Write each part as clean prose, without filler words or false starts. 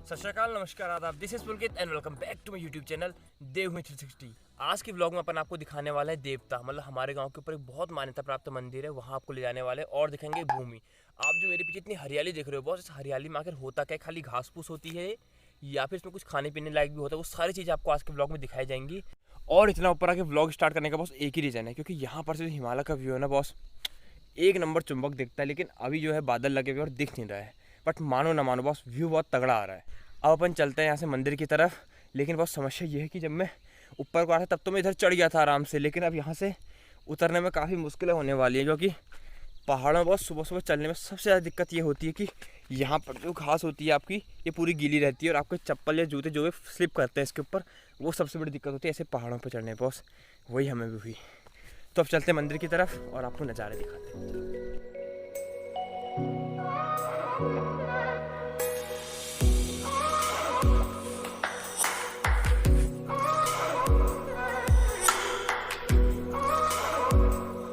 सत श्री अकाल, नमस्कार, आदाब। This is Pulkit and welcome back to my YouTube channel Devbhoomi 360। आज की व्लॉग में अपन आपको दिखाने वाला है देवता, मतलब हमारे गांव के ऊपर एक बहुत मान्यता प्राप्त मंदिर है, वहां आपको ले जाने वाले और दिखेंगे भूमि। आप जो मेरे पीछे इतनी हरियाली देख रहे हो बॉस, इस हरियाली में आखिर होता क्या, खाली घास फूस होती है या फिर इसमें कुछ खाने पीने लायक भी होता है, वो सारी चीज़ें आपको आज के व्लॉग में दिखाई जाएंगी। और इतना ऊपर आके व्लॉग स्टार्ट करने का बॉस एक ही रीज़न है, क्योंकि यहाँ पर से हिमालय का व्यू है ना बॉस, एक नंबर चुंबक दिखता है। लेकिन अभी जो है बादल लगे हुए और दिख नहीं रहा है, बट मानो ना मानो बॉस व्यू बहुत तगड़ा आ रहा है। अब अपन चलते हैं यहाँ से मंदिर की तरफ। लेकिन बहुत समस्या ये है कि जब मैं ऊपर को आया था तब तो मैं इधर चढ़ गया था आराम से, लेकिन अब यहाँ से उतरने में काफ़ी मुश्किलें होने वाली है, क्योंकि पहाड़ों में बहुत सुबह सुबह चलने में सबसे ज़्यादा दिक्कत ये होती है कि यहाँ पर जो घास होती है आपकी, ये पूरी गीली रहती है और आपके चप्पल या जूते जो भी स्लिप करते हैं इसके ऊपर, वो सबसे बड़ी दिक्कत होती है ऐसे पहाड़ों पर चढ़ने बॉस। वही हमें भी हुई। तो अब चलते हैं मंदिर की तरफ और आपको नज़ारे दिखाते हैं।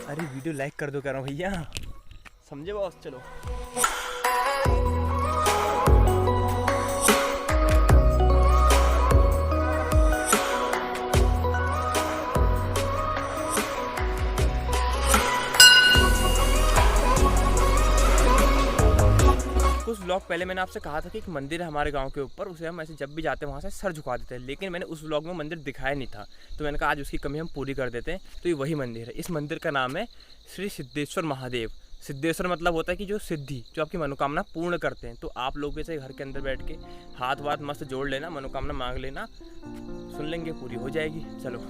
अरे वीडियो लाइक कर दो कह रहा हूँ भैया, समझे बॉस। चलो कुछ व्लॉग पहले मैंने आपसे कहा था कि एक मंदिर है हमारे गांव के ऊपर, उसे हम ऐसे जब भी जाते हैं वहाँ से सर झुका देते हैं, लेकिन मैंने उस व्लॉग में मंदिर दिखाया नहीं था, तो मैंने कहा आज उसकी कमी हम पूरी कर देते हैं। तो ये वही मंदिर है। इस मंदिर का नाम है श्री सिद्धेश्वर महादेव। सिद्धेश्वर मतलब होता है कि जो सिद्धि, जो आपकी मनोकामना पूर्ण करते हैं। तो आप लोग भी ऐसे घर के अंदर बैठ के हाथ वाथ मस्त जोड़ लेना, मनोकामना मांग लेना, सुन लेंगे, पूरी हो जाएगी। चलो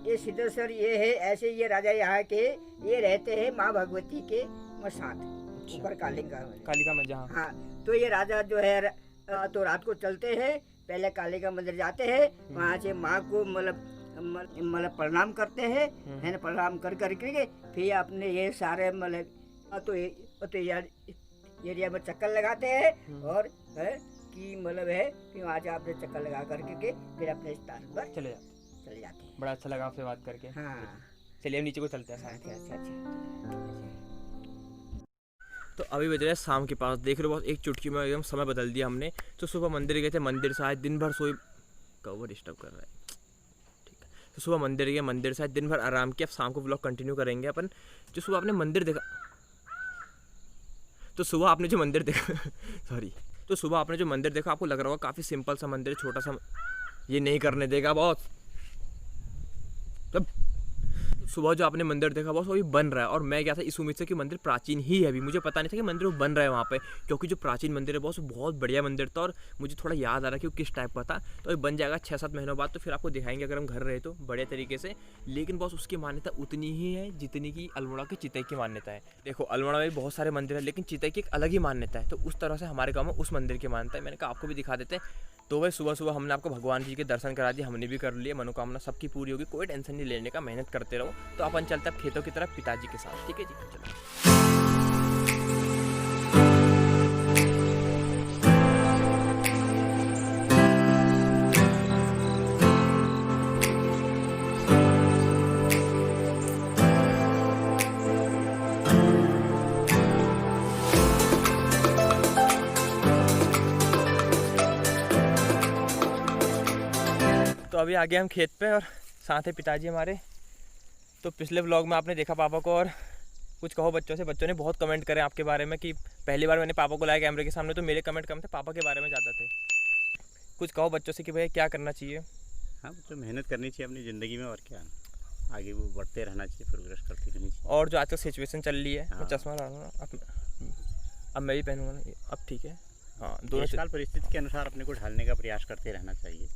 ये सिद्धेश्वर ये है, ऐसे ये राजा यहाँ के ये रहते हैं माँ भगवती के साथ ऊपर कालिका में जहाँ। हाँ, तो ये राजा जो है तो रात को चलते हैं, पहले कालिका मंदिर जाते हैं, वहाँ से माँ को मतलब प्रणाम करते हैं, है ना। प्रणाम कर करके फिर अपने ये सारे मतलब तो एरिया में चक्कर लगाते हैं और है कि मतलब है फिर वहाँ से आपने चक्कर लगा करके फिर अपने स्थान पर चले जाते हैं। बड़ा अच्छा लगा आपसे बात करके। हाँ, चलिए नीचे को चलते हैं। अच्छा। तो अभी बज रहा है शाम के पास, देख रहे हो बस एक चुटकी में एकदम समय बदल दिया हमने। तो सुबह मंदिर गए थे, मंदिर से आए, दिन भर सोई, कवर डिस्टर्ब कर रहा है, ठीक है। तो सुबह मंदिर गए, मंदिर से आए, दिन भर आराम किया। अब शाम को व्लॉग कंटिन्यू करेंगे अपन। जो सुबह आपने मंदिर देखा, तो सुबह आपने जो मंदिर देखा सॉरी, तो सुबह आपने जो मंदिर देखा आपको लग रहा होगा काफ़ी सिंपल सा मंदिर, छोटा सा। ये नहीं करने देगा बॉस। तब सुबह जो आपने मंदिर देखा बॉस, वो भी बन रहा है। और मैं गया था इस उम्मीद से कि मंदिर प्राचीन ही है, अभी मुझे पता नहीं था कि मंदिर वो बन रहा है वहाँ पे, क्योंकि जो प्राचीन मंदिर है बॉस वो बहुत बढ़िया मंदिर था और मुझे थोड़ा याद आ रहा है कि वो किस टाइप का था। तो ये बन जाएगा 6-7 महीनों बाद, तो फिर आपको दिखाएंगे अगर हम घर रहे तो बढ़िया तरीके से। लेकिन बॉस उसकी मान्यता उतनी ही है जितनी की अल्मोड़ा की चितई की मान्यता है। देखो अल्मोड़ा में भी बहुत सारे मंदिर है, लेकिन चितई की एक अलग ही मान्यता है। तो उस तरह से हमारे गाँव में उस मंदिर की मान्यता है। मैंने कहा आपको भी दिखा देते हैं। तो भाई सुबह सुबह हमने आपको भगवान जी के दर्शन करा दिए, हमने भी कर लिए, मनोकामना सबकी पूरी होगी, कोई टेंशन नहीं लेने का, मेहनत करते रहो। तो अपन चलते हैं खेतों की तरफ पिताजी के साथ, ठीक है जी, चलो। तो अभी आ गए हम खेत पे और साथ है पिताजी हमारे। तो पिछले व्लॉग में आपने देखा पापा को, और कुछ कहो बच्चों से। बच्चों ने बहुत कमेंट करे आपके बारे में कि पहली बार मैंने पापा को लाया कैमरे के सामने तो मेरे कमेंट कम थे, पापा के बारे में ज़्यादा थे। कुछ कहो बच्चों से कि भैया क्या करना चाहिए। हाँ, तो मेहनत करनी चाहिए अपनी ज़िंदगी में, और क्या आगे वो बढ़ते रहना चाहिए, प्रोग्रेस करती रहनी चाहिए। और जो आजकल सिचुएशन चल रही है, मैं हाँ। चश्मा लगाऊंगा अब मैं भी पहनूंगा ना, अब ठीक है। हाँ, दोनों देश काल परिस्थिति के अनुसार अपने को ढालने का प्रयास करते रहना चाहिए।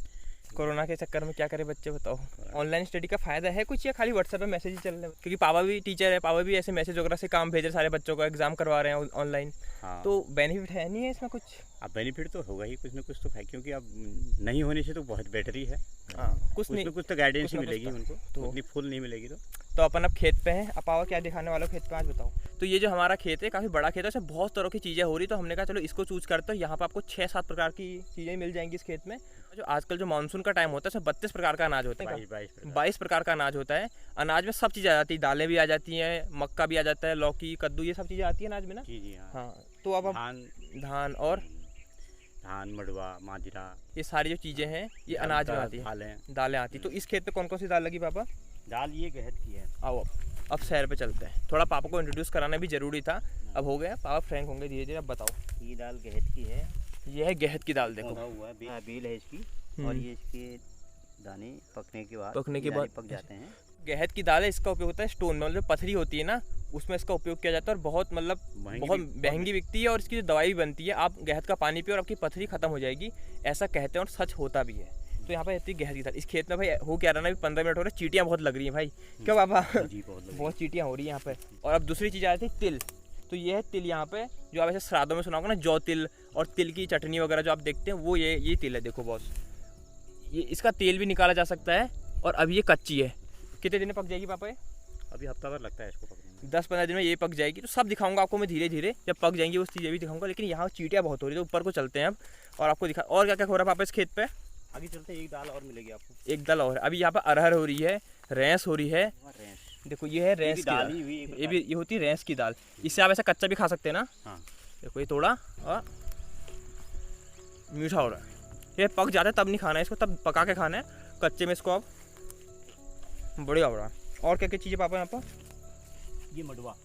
कोरोना के चक्कर में क्या करे बच्चे, बताओ। ऑनलाइन स्टडी का फायदा है कुछ या खाली व्हाट्सएप पे मैसेज ही चल रहे हैं? क्योंकि पापा भी टीचर है, पापा भी ऐसे मैसेज वगैरह से काम भेज रहे सारे बच्चों को, एग्जाम करवा रहे हैं ऑनलाइन। हाँ, तो बेनिफिट है नहीं है इसमें कुछ? अब बेनिफिट तो होगा ही, कुछ ना कुछ तो है, क्योंकि अब नहीं होने से तो बहुत बेटर ही है। हाँ, कुछ ना कुछ तो गाइडेंस ही मिलेगी उनको, तो उतनी फुल नहीं मिलेगी। तो अपन अब खेत पे हैं। अब पापा क्या दिखाने वाला खेत पे आज बताओ। तो ये जो हमारा खेत है काफ़ी बड़ा खेत है, उसमें बहुत तरह की चीज़ें हो रही, तो हमने कहा चलो इसको चूज़ करते हैं। यहाँ पर आपको 6-7 प्रकार की चीज़ें मिल जाएंगी इस खेत में। जो आजकल जो मानसून का टाइम होता है उसमें 32 प्रकार का अनाज होता है, 22 प्रकार का अनाज होता है। अनाज में सब चीज़ें आ जाती है, दालें भी आ जाती हैं, मक्का भी आ जाता है, लौकी, कद्दू, ये सब चीज़ें आती है अनाज में ना। जी हाँ, तो अब धान और धान, मडवा, माजरा, ये सारी जो चीज़ें हैं ये अनाज में आती है, दालें आती है। तो इस खेत पे कौन कौन सी दाल लगी पापा? दाल ये गहत की है। आओ अब शहर पे चलते हैं। थोड़ा पापा को इंट्रोड्यूस कराना भी ज़रूरी था, अब हो गया, पापा फ्रैंक होंगे धीरे धीरे। अब बताओ। ये दाल गहत की है, ये है गहत की दाल, देखो हुआ है, बेल है इसकी, और ये इसके दाने पकने के बाद पक जाते हैं। गहत की दाल है, इसका उपयोग होता है स्टोन में, मतलब पथरी होती है ना, उसमें इसका उपयोग किया जाता है, और बहुत मतलब बहुत महंगी बिकती है। और इसकी जो दवाई भी बनती है, आप गहत का पानी पियो और आपकी पथरी खत्म हो जाएगी, ऐसा कहते हैं, और सच होता भी है। तो यहाँ पर रहती है गहत की दाल। इस खेत में भाई हो क्या रहा है ना, अभी 15 मिनट हो रहे हैं, चींटियाँ बहुत लग रही हैं भाई। क्यों पापा? बहुत चींटियाँ हो रही है यहाँ पे। और अब दूसरी चीज़ आ रही थी तिल। तो ये है तिल यहाँ पे, जो आप ऐसे श्राद्धों में सुना होगा ना, जौ तिल और तिल की चटनी वगैरह जो आप देखते हैं, वो ये तिल है। देखो बॉस, ये इसका तेल भी निकाला जा सकता है। और अभी ये कच्ची है, कितने दिन में पक जाएगी पापा ये? अभी हफ्ता भर लगता है इसको पकने में। 10-15 दिन में ये पक जाएगी। तो सब दिखाऊंगा आपको मैं धीरे धीरे, जब पक जाएंगी वो चीज़ें भी दिखाऊंगा। लेकिन यहाँ चींटियाँ बहुत हो रही है, तो ऊपर को चलते हैं अब और आपको दिखा। और क्या क्या हो रहा है पापा इस खेत पे? आगे चलते एक दाल और मिलेगी आपको, एक दाल और। अभी यहाँ पे अरहर हो रही है, रैंस हो रही है। देखो ये है रैंस की दाल, ये होती है रैंस की दाल। इससे आप ऐसा कच्चा भी खा सकते हैं ना। हाँ। देखो ये थोड़ा और मीठा हो रहा है, ये पक जाता है तब नहीं खाना है इसको, तब पका के खाना है। कच्चे में इसको आप बढ़िया हो रहा है। और क्या क्या चीज़ें पापा यहाँ पर? ये मडवा,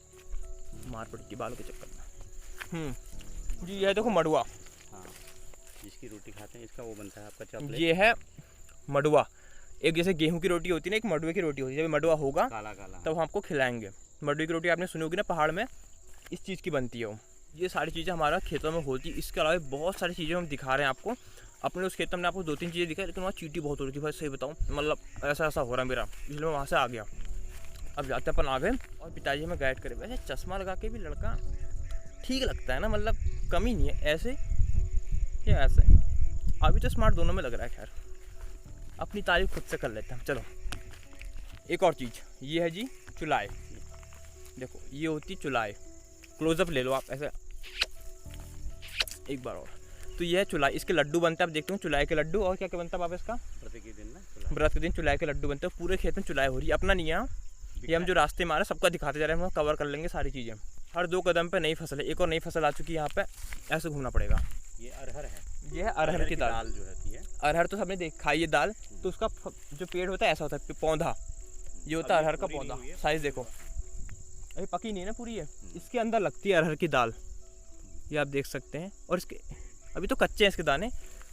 मार पड़ी थी बालों के चक्कर में। जी ये है देखो मडुआ। हाँ, जिसकी रोटी खाते हैं, इसका वो बनता है आपका चपले। ये है मडुआ। एक जैसे गेहूं की रोटी होती है ना, एक मडुए की रोटी होती है। जब मडुआ होगा काला काला, तब हम आपको खिलाएंगे। मडुए की रोटी आपने सुनी होगी ना, पहाड़ में इस चीज़ की बनती है वो। ये सारी चीज़ें हमारा खेतों में होती है। इसके अलावा बहुत सारी चीज़ें हम दिखा रहे हैं आपको। अपने उस खेत में हमने आपको 2-3 चीज़ें दिखाई, लेकिन वहाँ चींटी बहुत हो रही थी भाई, सही बताऊँ, मतलब ऐसा हो रहा मेरा, इसलिए मैं वहाँ से आ गया। अब जाते अपन आ गए, और पिताजी हमें गाइड करे। वैसे चश्मा लगा के भी लड़का ठीक लगता है ना, मतलब कमी नहीं है, ऐसे या ऐसे। अभी तो स्मार्ट दोनों में लग रहा है। खैर अपनी तारीफ खुद से कर लेते हैं। चलो एक और चीज़, ये है जी चुलाए। देखो ये होती चुलाए, क्लोजअप ले लो आप ऐसे एक बार और। तो ये है चुलाई, इसके लड्डू बनते हैं, आप देखते हो चुलाई के लड्डू। और क्या क्या बनता है पापा इसका? व्रत के दिन चुलाई के लड्डू बनते हैं। पूरे खेत में चुलाई हो रही है, अपना नहीं है। ये हम जो रास्ते में आ रहे हैं सबका दिखाते जा रहे हैं, हम कवर कर लेंगे सारी चीज़ें। हर 2 कदम पे नई फसल है, एक और नई फसल आ चुकी है यहाँ पे, ऐसे घूमना पड़ेगा। ये अरहर है, ये है अरहर की दाल जो होती है। अरहर तो सबने देखा है, ये दाल तो उसका जो पेड़ होता है ऐसा होता है, पौधा। ये होता है अरहर का पौधा। साइज देखो, अभी पकी नहीं है ना पूरी है, इसके अंदर लगती है अरहर की दाल, ये आप देख सकते हैं। और इसके अभी तो कच्चे हैं इसके दाने,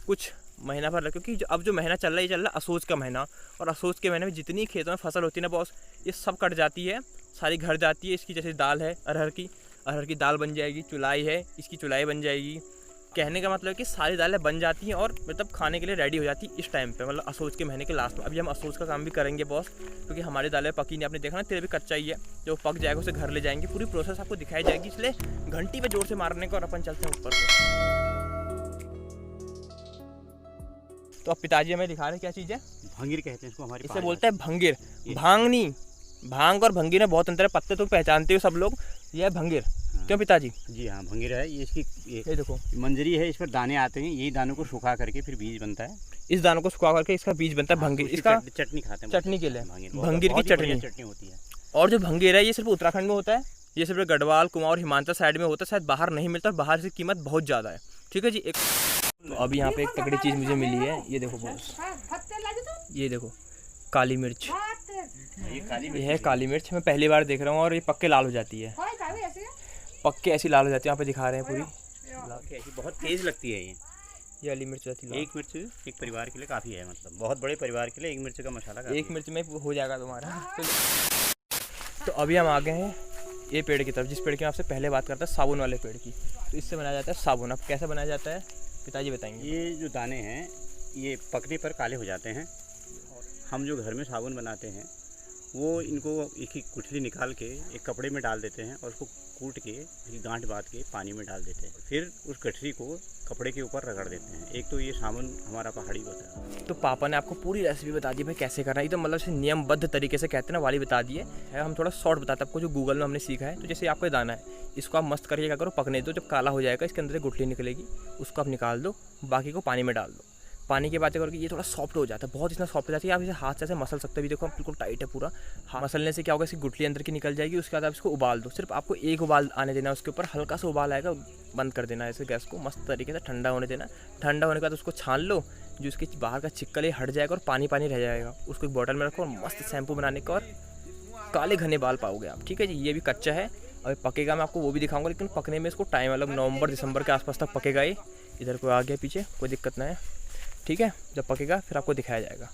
कुछ महीना भर लगे, क्योंकि अब जो महीना चल रहा है ये चल रहा है असोज का महीना। और असोज के महीने में जितनी खेतों में फसल होती है ना बॉस, ये सब कट जाती है, सारी घर जाती है। इसकी जैसे दाल है अरहर की दाल बन जाएगी। चुलाई है, इसकी चुलाई बन जाएगी। कहने का मतलब है कि सारी दालें बन जाती हैं और मतलब खाने के लिए रेडी हो जाती है इस टाइम पे, मतलब असोज के महीने के लास्ट में। अभी हम असोज का काम भी करेंगे बॉस, क्योंकि हमारी दालें पकी नहीं, आपने देखा ना, तेरे भी कच्चा ही है। जो पक जाएगा उसे घर ले जाएंगे, पूरी प्रोसेस आपको दिखाई जाएगी। इसलिए घंटी पे जोर से मारने का, और अपन चलते हैं ऊपर को। तो अब पिताजी हमें दिखा रहे हैं क्या चीज़ है? भंगीर कहते हैं इसको हमारे, इसे बोलते हैं भंगीर। भांग नहीं, भांग और भंगीर में बहुत अंतर है। पत्ते तो पहचानते हो सब लोग, यह है भंगीर। क्यों पिताजी? जी हाँ, भंगीर है ये। इसकी ये देखो मंजरी है, इस पर दाने आते हैं, यही दानों को सुखा करके फिर बीज बनता है। इस दानों को सुखा करके इसका बीज बनता है भंगीर। इसका चटनी खाते हैं, चटनी के लिए भंगीर की चटनी होती है। और जो भंगीर है ये सिर्फ उत्तराखंड में होता है, ये सिर्फ गढ़वाल, कुमाऊं और हिमाचल साइड में होता है, शायद बाहर नहीं मिलता, बाहर से कीमत बहुत ज़्यादा है। ठीक है जी। एक तो अभी यहाँ पे एक तगड़ी चीज़ मुझे मिली है, ये देखो बॉस, ये देखो काली मिर्च, ये काली ये है काली मिर्च, मैं पहली बार देख रहा हूँ। और ये पक्के लाल हो जाती है, पक्के ऐसी लाल हो जाती है। यहाँ पे दिखा रहे हैं पूरी ऐसी बहुत तेज़ लगती है ये वाली मिर्च रहती है। एक मिर्च एक परिवार के लिए काफ़ी है, मतलब बहुत बड़े परिवार के लिए एक मिर्च का मसाला काफ़ी एक मिर्च में हो जाएगा तुम्हारा। तो अभी हम आ गए हैं ये पेड़ की तरफ, जिस पेड़ की मैं आपसे पहले बात करता है, साबुन वाले पेड़ की। तो इससे बनाया जाता है साबुन। अब कैसे बनाया जाता है पिताजी बताएंगे। ये जो दाने हैं ये पकने पर काले हो जाते हैं। हम जो घर में साबुन बनाते हैं वो इनको एक एक गुठली निकाल के एक कपड़े में डाल देते हैं और उसको कूट के फिर गांठ बांध के पानी में डाल देते हैं। फिर उस गठरी को कपड़े के ऊपर रगड़ देते हैं। एक तो ये साबुन हमारा पहाड़ी होता है। तो पापा ने आपको पूरी रेसिपी बता दी भाई कैसे करना है, एकदम मतलब से नियमबद्ध तरीके से कहते हैं ना वाली बता दिए है। हम थोड़ा शॉर्ट बताते हैं आपको जो गूगल में हमने सीखा है। तो जैसे आपको दाना है, इसको आप मस्त करके क्या करो, पकने दो। जब काला हो जाएगा इसके अंदर से गुठली निकलेगी, उसको आप निकाल दो, बाकी को पानी में डाल दो। पानी की बातें करके ये थोड़ा सॉफ्ट हो जाता है, बहुत इतना सॉफ्ट हो जाता है कि आप इसे हाथ से ऐसे मसल सकते हो। भी देखो बिल्कुल टाइट है पूरा। मसलने से क्या होगा, इसकी गुठली अंदर की निकल जाएगी। उसके बाद आप इसको उबाल दो। सिर्फ आपको एक उबाल आने देना, उसके ऊपर हल्का सा उबाल आएगा, बंद कर देना ऐसे गैस को, मस्त तरीके से ठंडा होने देना। ठंडा होने के बाद उसको छान लो, जो उसके बाहर का चिक्कल हट जाएगा और पानी पानी रह जाएगा। उसको एक बॉटल में रखो और मस्त शैम्पू बनाने का, और काले घने बाल पाओगे आप। ठीक है जी, ये भी कच्चा है, अभी पकेगा, मैं आपको वो भी दिखाऊंगा। लेकिन पकने में इसको टाइम मतलब नवंबर दिसंबर के आसपास तक पकेगा ये। इधर कोई आ गया पीछे, कोई दिक्कत ना है, ठीक है। जब पकेगा फिर आपको दिखाया जाएगा।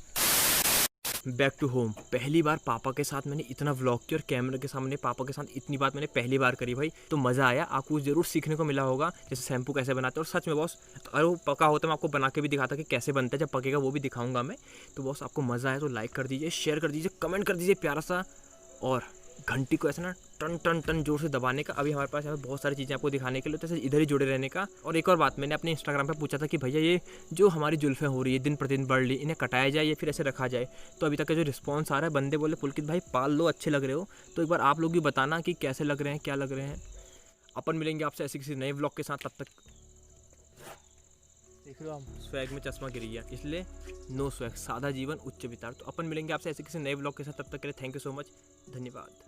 बैक टू होम, पहली बार पापा के साथ मैंने इतना व्लॉग किया और कैमरे के सामने पापा के साथ इतनी बात मैंने पहली बार करी भाई। तो मज़ा आया, आपको ज़रूर सीखने को मिला होगा जैसे शैम्पू कैसे बनाते हैं। और सच में बॉस, अगर वो पका होता मैं आपको बना के भी दिखाता कि कैसे बनता है। जब पकेगा वो भी दिखाऊंगा मैं। तो बॉस आपको मज़ा आया तो लाइक कर दीजिए, शेयर कर दीजिए, कमेंट कर दीजिए प्यारा सा, और घंटी को ऐसा ना टन टन टन जोर से दबाने का। अभी हमारे पास यहाँ बहुत सारी चीज़ें आपको दिखाने के लिए, तो ऐसे इधर ही जुड़े रहने का। और एक और बात, मैंने अपने इंस्टाग्राम पे पूछा था कि भैया ये जो हमारी जुल्फ़ें हो रही है दिन प्रतिदिन बढ़ रही, इन्हें कटाया जाए या फिर ऐसे रखा जाए। तो अभी तक का जो रिस्पॉन्स आ रहा है, बंदे बोले पुलकित भाई पाल लो, अच्छे लग रहे हो। तो एक बार आप लोग भी बताना कि कैसे लग रहे हैं, क्या लग रहे हैं। अपन मिलेंगे आपसे ऐसे किसी नए व्लॉग के साथ। तब तक देख रहे हो, हम स्वैग में चश्मा गिर गया, इसलिए नो स्वैग, सादा जीवन उच्च विचार। तो अपन मिलेंगे आपसे ऐसे किसी नए व्लॉग के साथ। तब तक के लिए थैंक यू सो मच, धन्यवाद।